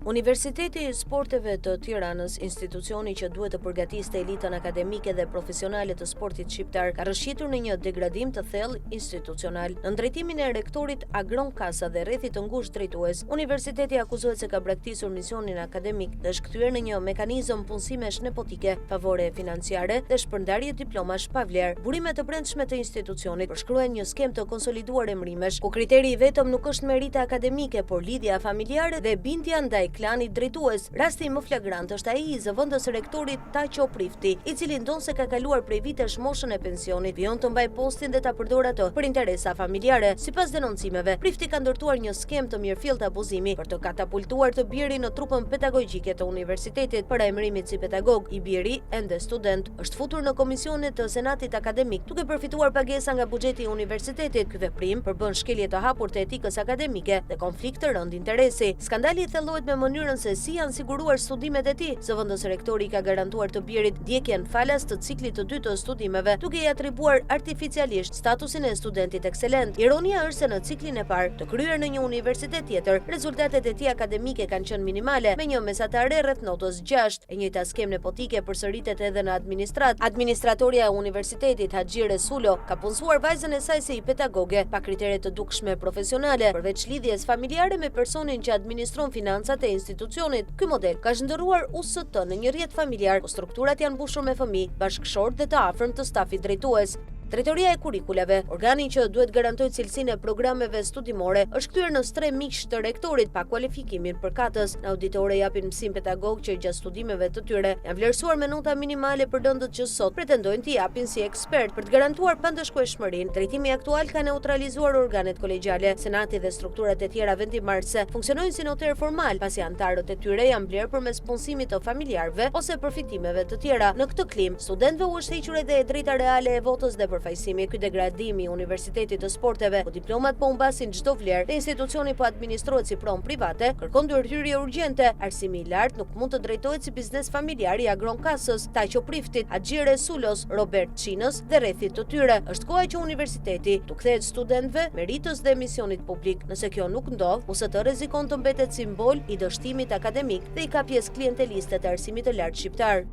Universiteti i Sporteve të Tiranës, institucioni që duhet të përgatisë elitën akademike dhe profesionale të sportit shqiptar, ka rrëshqitur në një degradim të thellë institucional. Në drejtimin e rektorit Agron Kasa dhe rrethit të ngushtë drejtues, universiteti akuzohet se ka braktisur misionin akademik dhe është kthyer në një mekanizëm punësimesh nepotike, favore financiare dhe shpërndarje diplomash pa vlerë. Burimet të brendshme të institucionit përshkruajnë një skem të konsoliduar emrimesh, ku kriteri i vetëm nuk është merita akademike, por lidhja familjare dhe bindja ndaj klanit drejtues. Rasti më flagrant është ai i zëvendës rektorit Taqo Prifti, i cili ndon se ka kaluar prej vitesh moshën e pensionit, vijon të mbaj postin dhe ta përdorë atë për interesa familjare. Sipas denoncimeve, Prifti ka ndërtuar një skem të mirëfillt abuzimi për të katapultuar të birin në trupën pedagogjike të universitetit. Para emërimit si pedagog, i biri ende student është futur në komisionet të Senatit akademik, duke përfituar pagesa nga buxheti i universitetit. Ky veprim përbën shkelje të hapur të etikës akademike dhe konflikt të rënd interesi. Skandali thellohet me mënyrën se si janë siguruar studimet e tij. Zëvendës rektori ka garantuar të birit ndjekjen falas të ciklit të dytë të studimeve, duke i atribuar artificialisht statusin e studentit ekselent. Ironia është se në ciklin e parë, të kryer në një universitet tjetër, rezultatet e tij akademike kanë qenë minimale, me një mesatare rreth notës 6. E njëjta skem nepotike përsëritet edhe në administrat. Administratorja e universitetit Haxhi Resullo ka punësuar vajzën e saj si pedagoge pa kritere të dukshme profesionale, përveç lidhjes familjare me personin që administron financat e institucionit. Ky model ka zhndërruar UST në një rrjet familjar, ku strukturat janë mbushur me fëmijë, bashkëshort dhe të afërm të stafit drejtues. Drejtoria e kurikulave, organi që duhet garantojë cilësinë e programeve studimore, është kthyer në streh miq të rektorit pa kualifikimin përkatës. Në auditore japin mësim pedagog që gjatë studimeve të tyre janë vlerësuar me nota minimale për dëndët që sot pretendojnë t'i japin si ekspert. Për të garantuar pandëshkueshmërinë, drejtimi aktual ka neutralizuar organet kolegjiale. Senati dhe strukturat e tjera vendimarrëse funksionojnë si noter formal, pasi antarët e tyre janë blerë përmes punësimit të familjarëve ose përfitimeve të tjera. Në këtë klim, studentëve u është hequr edhe e drejta reale e votës dhe përfaqësimi. Ky degradimi i Universitetit të Sporteve, ku diplomat po humbasin çdo vlerë dhe institucioni po administrohet si pronë private, kërkon ndërhyrje urgjente. Arsimi i lartë nuk mund të drejtohet si biznes familjar i Agron Kasës, Taqo Priftit, Haxhi Resullos, Robert Çinës dhe rrethit të tyre. Është koha që universiteti të kthehet studentëve, meritës dhe misionit publik. Nëse kjo nuk ndodh, UST rrezikon të mbetet simbol i dështimit akademik dhe i ka pjesë klienteliste të arsimit të lartë shqiptar.